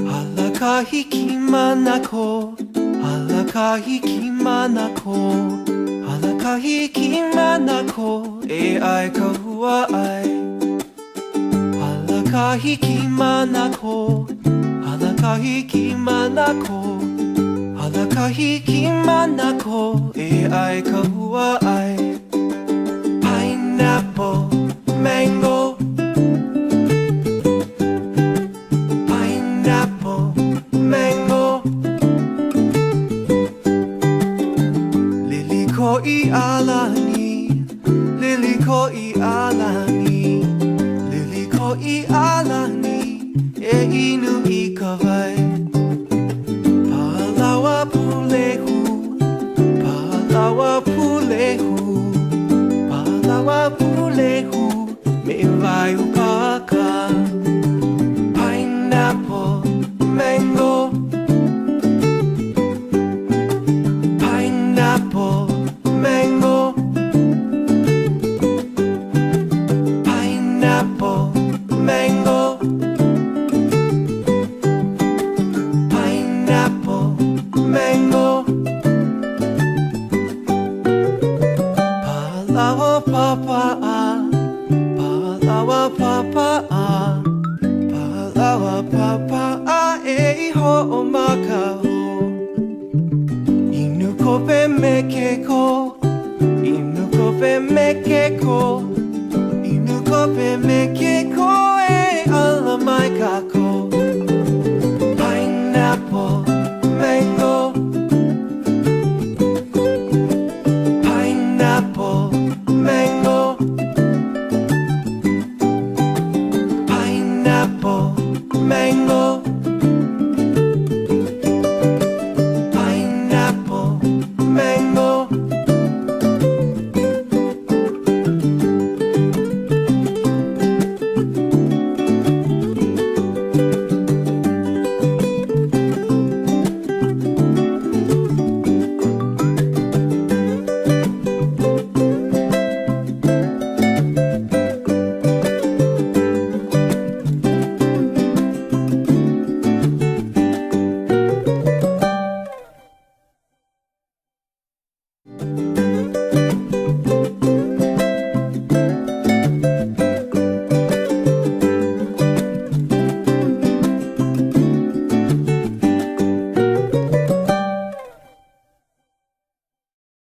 Halakahiki manako, halakahiki manako, halakahiki manako, e ai kahua ai. Halakahiki manako, halakahiki manako, halakahiki manako, e ai kahua ai. Pineapple, mango, pineapple, mango. Lili ko I alani, lili ko I alani, lili ko I alani, e inu I kawai. Palawa pulehu, palawa pulehu, palawa pulehu, me vai upaka. Pineapple, mango, pineapple, mango, pineapple, mango, pineapple, mango. Palawa papa, palawa papa, palawa papa, e ho o makaho. Inu kope mekeko, inu kope mekeko, inu kope mekeko.